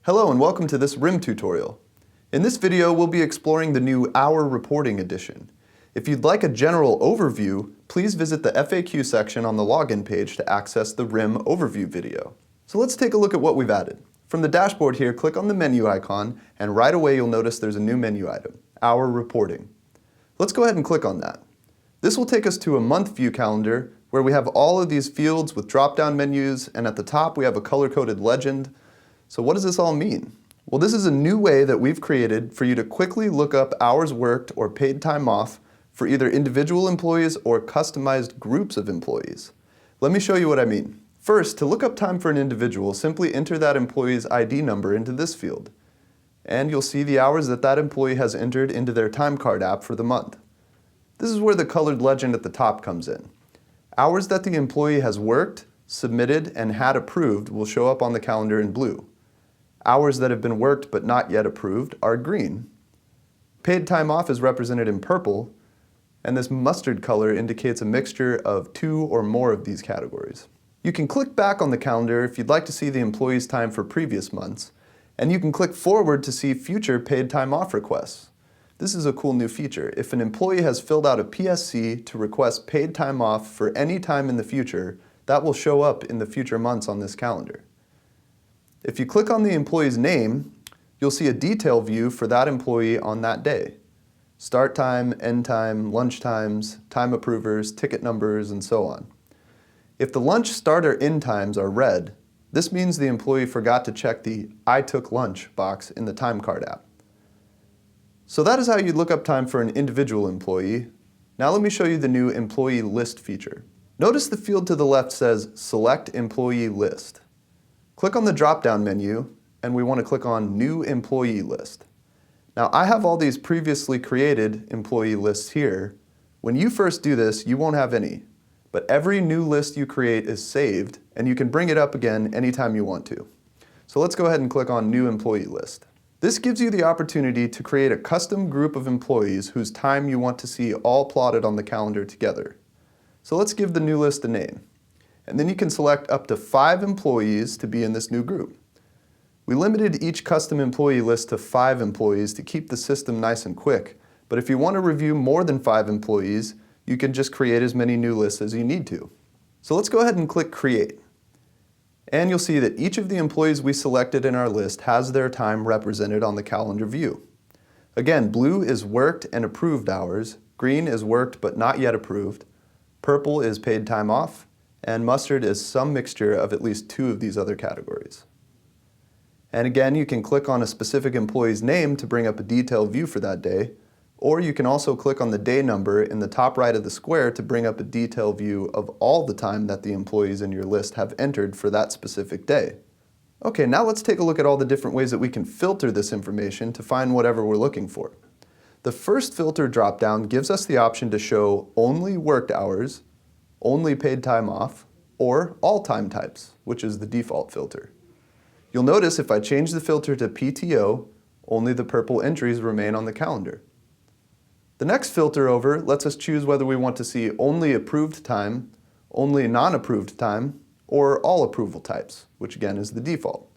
Hello and welcome to this RIM tutorial. In this video, we'll be exploring the new Hour Reporting edition. If you'd like a general overview, please visit the FAQ section on the login page to access the RIM overview video. So let's take a look at what we've added. From the dashboard here, click on the menu icon, and right away you'll notice there's a new menu item, Hour Reporting. Let's go ahead and click on that. This will take us to a month view calendar where we have all of these fields with drop-down menus, and at the top we have a color-coded legend. So what does this all mean? Well, this is a new way that we've created for you to quickly look up hours worked or paid time off for either individual employees or customized groups of employees. Let me show you what I mean. First, to look up time for an individual, simply enter that employee's ID number into this field. And you'll see the hours that that employee has entered into their time card app for the month. This is where the colored legend at the top comes in. Hours that the employee has worked, submitted, and had approved will show up on the calendar in blue. Hours that have been worked but not yet approved are green. Paid time off is represented in purple, and this mustard color indicates a mixture of two or more of these categories. You can click back on the calendar if you'd like to see the employee's time for previous months, and you can click forward to see future paid time off requests. This is a cool new feature. If an employee has filled out a PSC to request paid time off for any time in the future, that will show up in the future months on this calendar. If you click on the employee's name, you'll see a detail view for that employee on that day. Start time, end time, lunch times, time approvers, ticket numbers, and so on. If the lunch start or end times are red, this means the employee forgot to check the I took lunch box in the time card app. So that is how you look up time for an individual employee. Now let me show you the new employee list feature. Notice the field to the left says Select Employee List. Click on the drop-down menu, and we want to click on New Employee List. Now I have all these previously created employee lists here. When you first do this, you won't have any, but every new list you create is saved, and you can bring it up again anytime you want to. So let's go ahead and click on New Employee List. This gives you the opportunity to create a custom group of employees whose time you want to see all plotted on the calendar together. So let's give the new list a name. And then you can select up to 5 employees to be in this new group. We limited each custom employee list to 5 employees to keep the system nice and quick, but if you want to review more than 5 employees, you can just create as many new lists as you need to. So let's go ahead and click Create. And you'll see that each of the employees we selected in our list has their time represented on the calendar view. Again, blue is worked and approved hours, green is worked but not yet approved, purple is paid time off, and mustard is some mixture of at least 2 of these other categories. And again, you can click on a specific employee's name to bring up a detailed view for that day, or you can also click on the day number in the top right of the square to bring up a detailed view of all the time that the employees in your list have entered for that specific day. Okay, now let's take a look at all the different ways that we can filter this information to find whatever we're looking for. The first filter dropdown gives us the option to show only worked hours, only paid time off, or all time types, which is the default filter. You'll notice if I change the filter to PTO, only the purple entries remain on the calendar. The next filter over lets us choose whether we want to see only approved time, only non-approved time, or all approval types, which again is the default.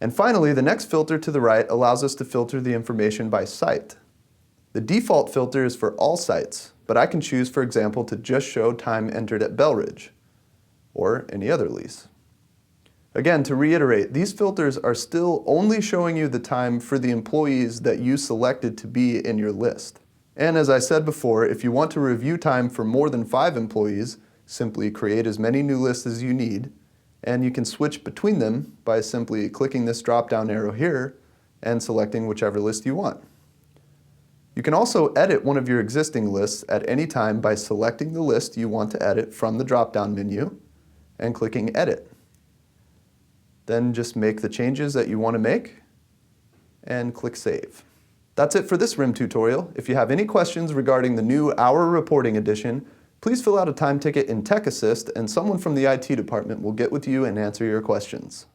And finally, the next filter to the right allows us to filter the information by site. The default filter is for all sites, but I can choose, for example, to just show time entered at Belridge, or any other lease. Again, to reiterate, these filters are still only showing you the time for the employees that you selected to be in your list. And as I said before, if you want to review time for more than 5 employees, simply create as many new lists as you need, and you can switch between them by simply clicking this drop-down arrow here and selecting whichever list you want. You can also edit one of your existing lists at any time by selecting the list you want to edit from the drop-down menu and clicking Edit. Then just make the changes that you want to make and click Save. That's it for this RIM tutorial. If you have any questions regarding the new Hour Reporting edition, please fill out a time ticket in Tech Assist and someone from the IT department will get with you and answer your questions.